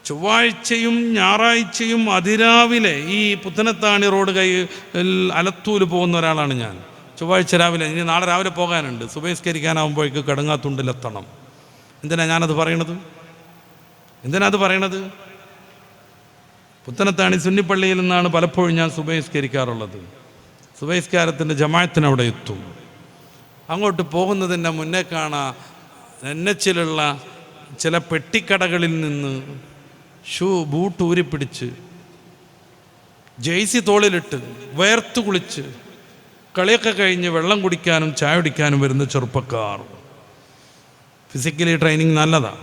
ചൊവ്വാഴ്ചയും ഞായറാഴ്ചയും അതിരാവിലെ ഈ പുത്തനത്താണി റോഡ് അലത്തൂര് പോകുന്ന ഒരാളാണ് ഞാൻ. ചൊവ്വാഴ്ച രാവിലെ, ഇനി നാളെ രാവിലെ പോകാനുണ്ട്, സുബഹിസ്കരിക്കാനാകുമ്പോഴേക്ക് കടങ്ങാത്തുണ്ടിലെത്തണം. എന്തിനാ ഞാനത് പറയണത്? പുത്തനത്താണി സുന്നിപ്പള്ളിയിൽ നിന്നാണ് പലപ്പോഴും ഞാൻ സുബഹിസ്കരിക്കാറുള്ളത്. സുബഹിസ്കാരത്തിൻ്റെ ജമാഅത്തിന് അവിടെ എത്തും. അങ്ങോട്ട് പോകുന്നതിൻ്റെ മുന്നേ കാണാം എൻഎച്ചിലുള്ള ചില പെട്ടിക്കടകളിൽ നിന്ന് ബൂട്ട് ഊരിപ്പിടിച്ച് ജെയ്സി തോളിലിട്ട് വേർത്തു കുളിച്ച് കളിയൊക്കെ കഴിഞ്ഞ് വെള്ളം കുടിക്കാനും ചായ കുടിക്കാനും വരുന്ന ചെറുപ്പക്കാർ. ഫിസിക്കലി ട്രെയിനിങ് നല്ലതാണ്,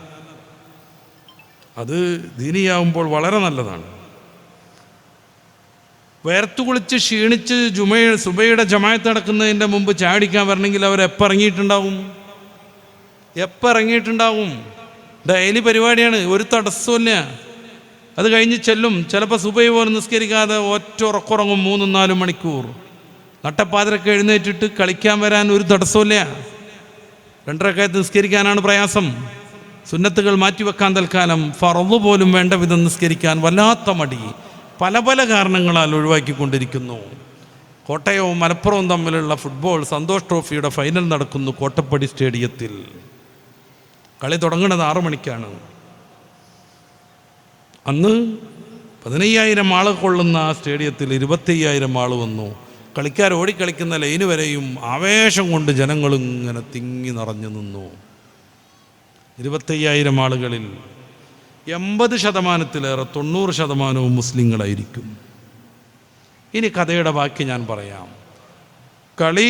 അത് ദീനിയാവുമ്പോൾ വളരെ നല്ലതാണ്. വേർത്തു കുളിച്ച് ക്ഷീണിച്ച് സുബയുടെ ജമാഅത്ത് നടക്കുന്നതിൻ്റെ മുമ്പ് ചായ കുടിക്കാൻ വരണമെങ്കിൽ അവരെപ്പോൾ ഇറങ്ങിയിട്ടുണ്ടാവും. ഡെയിലി പരിപാടിയാണ്, ഒരു തടസ്സമില്ല. അത് കഴിഞ്ഞ് ചെല്ലും. ചിലപ്പോൾ സുബഹി പോലും നിസ്കരിക്കാതെ ഒറ്റ ഉറക്കുറങ്ങും 3-4 മണിക്കൂർ. നട്ടപ്പാതിരൊക്കെ എഴുന്നേറ്റിട്ട് കളിക്കാൻ വരാൻ ഒരു തടസ്സമില്ല. 2 റക്അത്ത് നിസ്കരിക്കാനാണ് പ്രയാസം. സുന്നത്തുകൾ മാറ്റിവെക്കാൻ തൽക്കാലം ഫർള് പോലും വേണ്ട വിധം നിസ്കരിക്കാൻ വല്ലാത്ത മടി പല കാരണങ്ങളാൽ ഒഴിവാക്കിക്കൊണ്ടിരിക്കുന്നു. കോട്ടയവും മലപ്പുറവും തമ്മിലുള്ള ഫുട്ബോൾ സന്തോഷ് ട്രോഫിയുടെ ഫൈനൽ നടക്കുന്നു കോട്ടപ്പടി സ്റ്റേഡിയത്തിൽ. കളി തുടങ്ങുന്നത് 6 മണിക്കാണ്. അന്ന് 15,000 ആൾ കൊള്ളുന്ന ആ സ്റ്റേഡിയത്തിൽ 25,000 ആൾ വന്നു. കളിക്കാർ ഓടിക്കളിക്കുന്ന ലൈന് വരെയും ആവേശം കൊണ്ട് ജനങ്ങളിങ്ങനെ തിങ്ങി നിറഞ്ഞു നിന്നു. 25,000 ആളുകളിൽ 80%-ലേറെ 90% മുസ്ലിങ്ങളായിരിക്കും. ഇനി കഥയുടെ ബാക്കി ഞാൻ പറയാം. കളി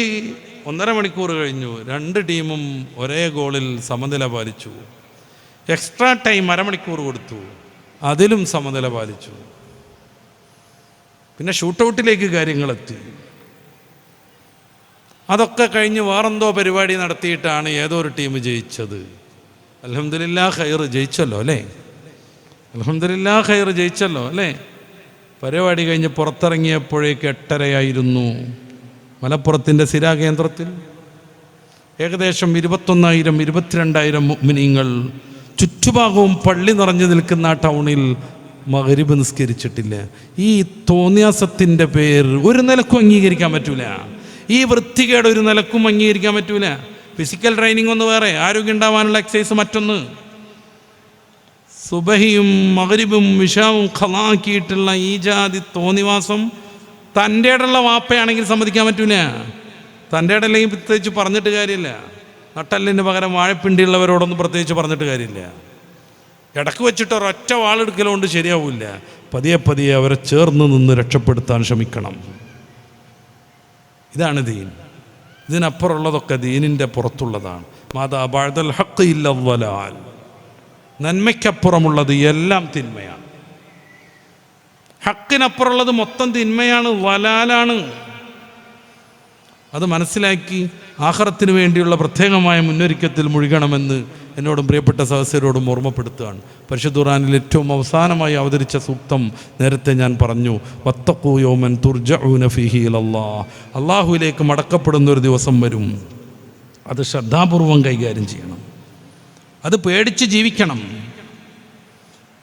1.5 മണിക്കൂർ കഴിഞ്ഞു. 2 ടീമും ഒരേ ഗോളിൽ സമനില പാലിച്ചു. എക്സ്ട്രാ ടൈം 1/2 മണിക്കൂർ കൊടുത്തു, അതിലും സമനില പാലിച്ചു. പിന്നെ ഷൂട്ടൗട്ടിലേക്ക് കാര്യങ്ങളെത്തി. അതൊക്കെ കഴിഞ്ഞ് വേറെന്തോ പരിപാടി നടത്തിയിട്ടാണ് ഏതോ ഒരു ടീം ജയിച്ചത്. അൽഹംദുലില്ലാ ഖൈർ ജയിച്ചല്ലോ അല്ലേ. പരിപാടി കഴിഞ്ഞ് പുറത്തിറങ്ങിയപ്പോഴേക്ക് 8:30 മലപ്പുറത്തിൻ്റെ സിരാ കേന്ദ്രത്തിൽ ഏകദേശം 21,000-22,000 മുഅ്മിനീങ്ങൾ ചുറ്റുഭാഗവും പള്ളി നിറഞ്ഞു നിൽക്കുന്ന ആ ടൗണിൽ മഗ്രിബ് നിസ്കരിച്ചിട്ടില്ല. ഈ തോന്നിയാസത്തിൻ്റെ പേര് ഒരു നിലക്കും അംഗീകരിക്കാൻ പറ്റൂല. ഈ വൃത്തികേട് ഒരു നിലക്കും അംഗീകരിക്കാൻ പറ്റൂല. ഫിസിക്കൽ ട്രെയിനിങ് ഒന്ന് വേറെ, ആരോഗ്യം ഉണ്ടാവാനുള്ള എക്സസൈസ് മറ്റൊന്ന്. സുബഹിയും മഗ്രിബും ഇശാവും ഖളാക്കിയിട്ടുള്ള ഈ ജാതി തോന്നിവാസം തൻ്റെ ഇടമുള്ള വാപ്പയാണെങ്കിൽ സമ്മതിക്കാൻ പറ്റൂല. തൻ്റെ ഇടല്ലെങ്കിൽ പ്രത്യേകിച്ച് പറഞ്ഞിട്ട് കാര്യമില്ല. നട്ടലിന് പകരം വാഴപ്പിണ്ടിയുള്ളവരോടൊന്നും പ്രത്യേകിച്ച് പറഞ്ഞിട്ട് കാര്യമില്ല. ഇടക്ക് വെച്ചിട്ട് ഒരൊറ്റ വാളെടുക്കലുകൊണ്ട് ശരിയാവില്ല. പതിയെ അവരെ ചേർന്ന് നിന്ന് രക്ഷപ്പെടുത്താൻ ശ്രമിക്കണം. ഇതാണ് ദീൻ. ഇതിനപ്പുറമുള്ളതൊക്കെ ദീനിൻ്റെ പുറത്തുള്ളതാണ്. മാതാ ബഅദൽ ഹഖ് ഇല്ല വലാൽ. നന്മയ്ക്കപ്പുറമുള്ളത് എല്ലാം തിന്മയാണ്. ഹക്കിനപ്പുറമുള്ളത് മൊത്തം തിന്മയാണ്, വലാലാണ്. അത് മനസ്സിലാക്കി ആഖിറത്തിന് വേണ്ടിയുള്ള പ്രത്യേകമായ മുന്നൊരുക്കത്തിൽ മുഴുകണമെന്ന് എന്നോടും പ്രിയപ്പെട്ട സഹോദരരോടും ഓർമ്മപ്പെടുത്തുകയാണ്. പരിശുദ്ധ ഖുർആനിൽ ഏറ്റവും അവസാനമായി അവതരിച്ച സൂക്തം നേരത്തെ ഞാൻ പറഞ്ഞു. വത്തഖൂ യൗമൻ തുർജഊന ഫീഹി ഇലല്ലാഹ്. അള്ളാഹുവിലേക്ക് മടക്കപ്പെടുന്ന ഒരു ദിവസം വരും. അത് ശ്രദ്ധാപൂർവം കൈകാര്യം ചെയ്യണം. അത് പേടിച്ച് ജീവിക്കണം.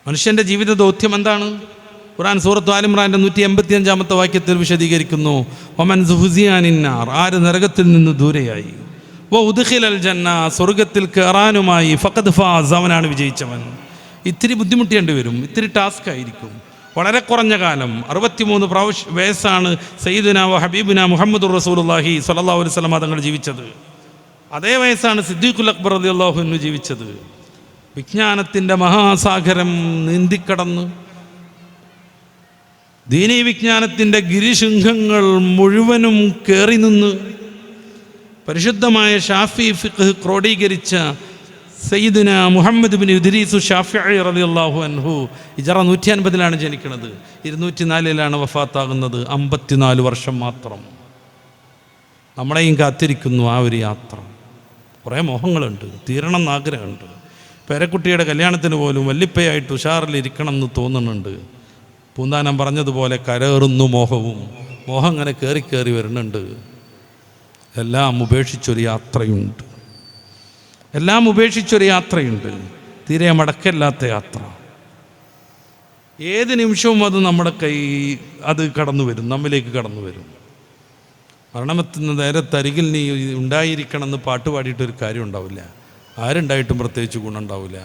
മനുഷ്യൻ്റെ ജീവിത ദൗത്യം എന്താണ്? ഖുർആൻ സൂറത്ത് ആൽ ഇംറാന്റെ 185 വാക്യത്തിൽ വിശദീകരിക്കുന്നു. വമൻ സുഹ്സിയ അനിന്നാർ. ആര് നരകത്തിൽ നിന്ന് ദൂരെയായി, വഉദ്ഖിലൽ ജന്ന. സ്വർഗത്തിൽ കയറാനുമായി, ഫഖദ് ഫാസ്. അവനാണ് വിജയിച്ചവൻ. ഇത്തിരി ബുദ്ധിമുട്ടേണ്ടി വരും, ഇത്തിരി ടാസ്ക് ആയിരിക്കും. വളരെ കുറഞ്ഞ കാലം 63 വയസ്സാണ് സയ്യിദുനാ വ ഹബീബുനാ മുഹമ്മദുർ റസൂലുള്ളാഹി സ്വല്ലല്ലാഹു അലൈഹി വസല്ലം തങ്ങൾ ജീവിച്ചത്. അതേ വയസ്സാണ് സിദ്ദീഖുൽ അക്ബർ റളിയല്ലാഹു അൻഹു ജീവിച്ചത്. വിജ്ഞാനത്തിൻ്റെ മഹാസാഗരം നീന്തിക്കടന്ന് ദീനീ വിജ്ഞാനത്തിൻ്റെ ഗിരിശൃംഖങ്ങൾ മുഴുവനും കയറി നിന്ന് പരിശുദ്ധമായ ഷാഫി ഫിഖ് ക്രോഡീകരിച്ച സയ്യിദുനാ മുഹമ്മദ് ബിൻ ഇദ്രീസ് ഷാഫിഈ റളിയല്ലാഹു അൻഹു ഹിജ്റ 150 ജനിക്കുന്നത്. 204 വഫാത്താകുന്നത്. 54 വർഷം മാത്രം. നമ്മളെയും കാത്തിരിക്കുന്നു ആ ഒരു യാത്ര. കുറേ മോഹങ്ങളുണ്ട്, തീരണം എന്നാഗ്രഹമുണ്ട്. പേരക്കുട്ടിയുടെ കല്യാണത്തിന് പോലും വല്ലിപ്പയായിട്ട് ഉഷാറിലിരിക്കണം എന്ന് തോന്നുന്നുണ്ട്. പൂന്താനം പറഞ്ഞതുപോലെ കരേറുന്നു മോഹവും. മോഹം അങ്ങനെ കയറി വരുന്നുണ്ട്. എല്ലാം ഉപേക്ഷിച്ചൊരു യാത്രയുണ്ട്. തീരെ മടക്കല്ലാത്ത യാത്ര. ഏത് നിമിഷവും അത് നമ്മുടെ അത് കടന്നു വരും, നമ്മിലേക്ക് കടന്നു വരും. മരണമെത്തുന്ന നേരത്തരികിൽ നീ ഉണ്ടായിരിക്കണമെന്ന് പാട്ട് പാടിയിട്ടൊരു കാര്യം ഉണ്ടാവില്ല. ആരുണ്ടായിട്ടും പ്രത്യേകിച്ച് ഗുണമുണ്ടാവില്ല.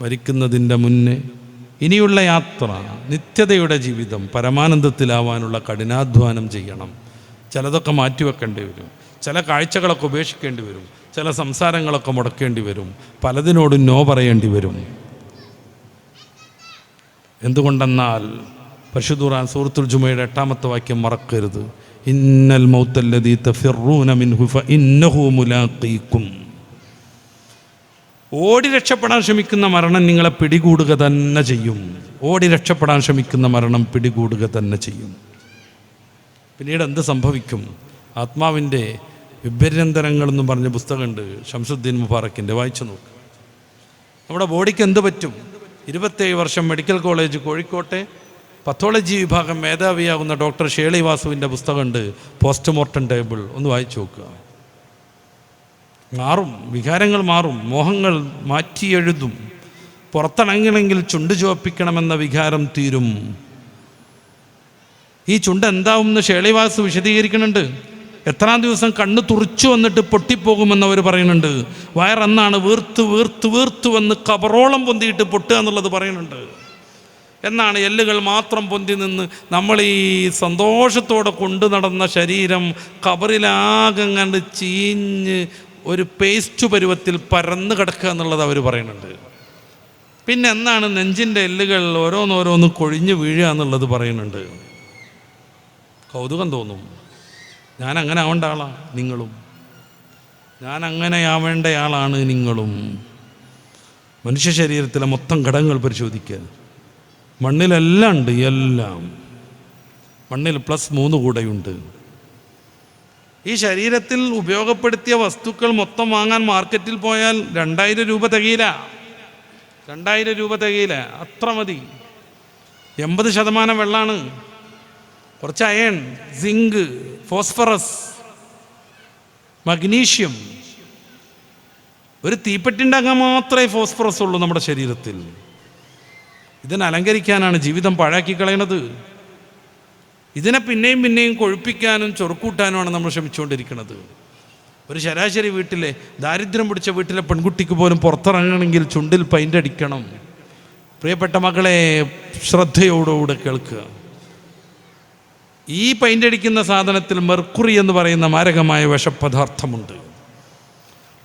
മരിക്കുന്നതിൻ്റെ മുന്നേ ഇനിയുള്ള യാത്ര, നിത്യതയുടെ ജീവിതം, പരമാനന്ദത്തിലാവാനുള്ള കഠിനാധ്വാനം ചെയ്യണം. ചിലതൊക്കെ മാറ്റിവെക്കേണ്ടി വരും, ചില കാഴ്ചകളൊക്കെ ഉപേക്ഷിക്കേണ്ടി വരും, ചില സംസാരങ്ങളൊക്കെ മുടക്കേണ്ടി വരും, പലതിനോടും നോ പറയേണ്ടി വരും. എന്തുകൊണ്ടെന്നാൽ പരിശുദ്ധ സൂറത്തുൽ ജുമയുടെ 8-ാമത്തെ വാക്യം മറക്കരുത്. ഇന്നൽ മൗത്തല്ലദീ തഫിറൂന മിൻഹു ഫഇന്നഹു മുലാഖീകും. ഓടി രക്ഷപ്പെടാൻ ശ്രമിക്കുന്ന മരണം നിങ്ങളെ പിടികൂടുക തന്നെ ചെയ്യും. ഓടി രക്ഷപ്പെടാൻ ശ്രമിക്കുന്ന മരണം പിടികൂടുക തന്നെ ചെയ്യും. പിന്നീട് എന്ത് സംഭവിക്കും? ആത്മാവിൻ്റെ വിഭ്യന്തരങ്ങളെന്നും പറഞ്ഞ പുസ്തകമുണ്ട് ഷംസുദ്ദീൻ മുബാറക്കിൻ്റെ, വായിച്ചു നോക്ക്. നമ്മുടെ ബോഡിക്ക് എന്ത് പറ്റും? 27 വർഷം മെഡിക്കൽ കോളേജ് കോഴിക്കോട്ടെ പത്തോളജി വിഭാഗം മേധാവിയാകുന്ന ഡോക്ടർ ഷേളി വാസുവിൻ്റെ പുസ്തകമുണ്ട് പോസ്റ്റ്മോർട്ടം ടേബിൾ. ഒന്ന് വായിച്ചു നോക്കുക. മാറും, വികാരങ്ങൾ മാറും, മോഹങ്ങൾ മാറ്റിയെഴുതും. പുറത്തിറങ്ങണമെങ്കിൽ ചുണ്ട് ചുവപ്പിക്കണമെന്ന വികാരം തീരും. ഈ ചുണ്ട് എന്താവുമെന്ന് ഷേളിവാസ് വിശദീകരിക്കുന്നുണ്ട്. എത്രാം ദിവസം കണ്ണ് തുറിച്ചു വന്നിട്ട് പൊട്ടിപ്പോകുമെന്ന് അവർ പറയുന്നുണ്ട്. വയറെന്നാണ് വീർത്ത് വീർത്ത് വീർത്ത് വന്ന് കബറോളം പൊന്തിയിട്ട് പൊട്ടുക എന്നുള്ളത് പറയുന്നുണ്ട്. എന്നാണ് എല്ലുകൾ മാത്രം പൊന്തി നിന്ന് നമ്മൾ ഈ സന്തോഷത്തോടെ കൊണ്ടു നടന്ന ശരീരം കബറിലാകെ കണ്ട് ചീഞ്ഞ് ഒരു പേസ്റ്റ് പരുവത്തിൽ പരന്ന് കിടക്കുക എന്നുള്ളത് അവർ പറയുന്നുണ്ട്. പിന്നെ എന്നാണ് നെഞ്ചിൻ്റെ എല്ലുകൾ ഓരോന്നോരോന്ന് കൊഴിഞ്ഞ് വീഴുക എന്നുള്ളത് പറയുന്നുണ്ട്. കൗതുകം തോന്നും. ഞാൻ അങ്ങനെ ആവേണ്ട ആളാണ് നിങ്ങളും, ഞാൻ അങ്ങനെയാവേണ്ട ആളാണ് നിങ്ങളും. മനുഷ്യ ശരീരത്തിലെ മൊത്തം ഘടകങ്ങൾ പരിശോധിക്കുക. മണ്ണിലെല്ലാം ഉണ്ട്, എല്ലാം മണ്ണിൽ +3 കൂടെയുണ്ട്. ഈ ശരീരത്തിൽ ഉപയോഗപ്പെടുത്തിയ വസ്തുക്കൾ മൊത്തം വാങ്ങാൻ മാർക്കറ്റിൽ പോയാൽ 2000 രൂപ തികയില്ല. 2000 രൂപ തികയില്ല, അത്ര മതി. 80% വെള്ളമാണ്, കുറച്ച് അയൺ, സിങ്ക്, ഫോസ്ഫറസ്, മഗ്നീഷ്യം. ഒരു തീപ്പെട്ടി ഉണ്ടാക്കാൻ മാത്രമേ ഫോസ്ഫറസ് ഉള്ളൂ നമ്മുടെ ശരീരത്തിൽ. ഇതിനെ അലങ്കരിക്കാനാണ് ജീവിതം പാഴാക്കി കളയണത്. ഇതിനെ പിന്നെയും പിന്നെയും കൊഴുപ്പിക്കാനും ചൊറുക്കൂട്ടാനുമാണ് നമ്മൾ ശ്രമിച്ചുകൊണ്ടിരിക്കുന്നത്. ഒരു ശരാശരി വീട്ടിലെ ദാരിദ്ര്യം പിടിച്ച വീട്ടിലെ പെൺകുട്ടിക്ക് പോലും പുറത്തിറങ്ങണമെങ്കിൽ ചുണ്ടിൽ പെയിൻ്റ് അടിക്കണം. പ്രിയപ്പെട്ട മകളെ, ശ്രദ്ധയോടുകൂടെ കേൾക്കുക. ഈ പെയിൻ്റ് അടിക്കുന്ന സാധനത്തിൽ മെർക്കുറി എന്ന് പറയുന്ന മാരകമായ വിഷപദാർത്ഥമുണ്ട്.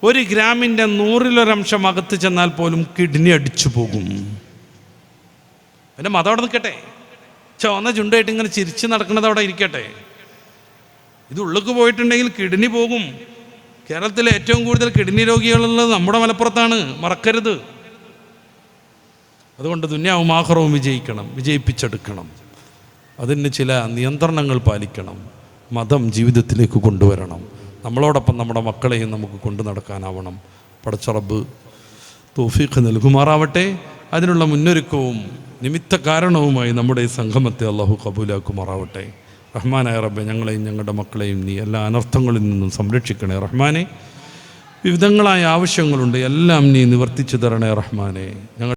1 ഗ്രാമിൻ്റെ 100-ലൊരംശം അകത്ത് ചെന്നാൽ പോലും കിഡ്നി അടിച്ചു പോകും. പിന്നെ മതം അവിടെ നിൽക്കട്ടെ, ചുവന്ന ചുണ്ടായിട്ട് ഇങ്ങനെ ചിരിച്ച് നടക്കുന്നത് അവിടെ ഇരിക്കട്ടെ. ഇത് ഉള്ളിലേക്ക് പോയിട്ടുണ്ടെങ്കിൽ കിഡ്നി പോകും. കേരളത്തിലെ ഏറ്റവും കൂടുതൽ കിഡ്നി രോഗികളുള്ളത് നമ്മുടെ മലപ്പുറത്താണ്, മറക്കരുത്. അതുകൊണ്ട് ദുനിയാവും ആഖിറവും വിജയിപ്പിച്ചെടുക്കണം. അതിന് ചില നിയന്ത്രണങ്ങൾ പാലിക്കണം. മതം ജീവിതത്തിലേക്ക് കൊണ്ടുവരണം. നമ്മളോടൊപ്പം നമ്മുടെ മക്കളെയും നമുക്ക് കൊണ്ടു നടക്കാനാവണം. പടച്ച റബ്ബ് തൗഫീഖ് നൽകുമാറാവട്ടെ. അതിനുള്ള മുന്നൊരുക്കവും നിമിത്ത കാരണവുമായി നമ്മുടെ ഈ സംഗമത്തെ അള്ളാഹു കബൂലാക്കുമാറാവട്ടെ. റഹ്മാനായ റബ്ബെ, ഞങ്ങളെയും ഞങ്ങളുടെ മക്കളെയും നീ എല്ലാ അനർത്ഥങ്ങളിൽ നിന്നും സംരക്ഷിക്കണേ റഹ്മാനെ. വിവിധങ്ങളായ ആവശ്യങ്ങളുണ്ട്, എല്ലാം നീ നിവർത്തിച്ചു തരണേ റഹ്മാനെ.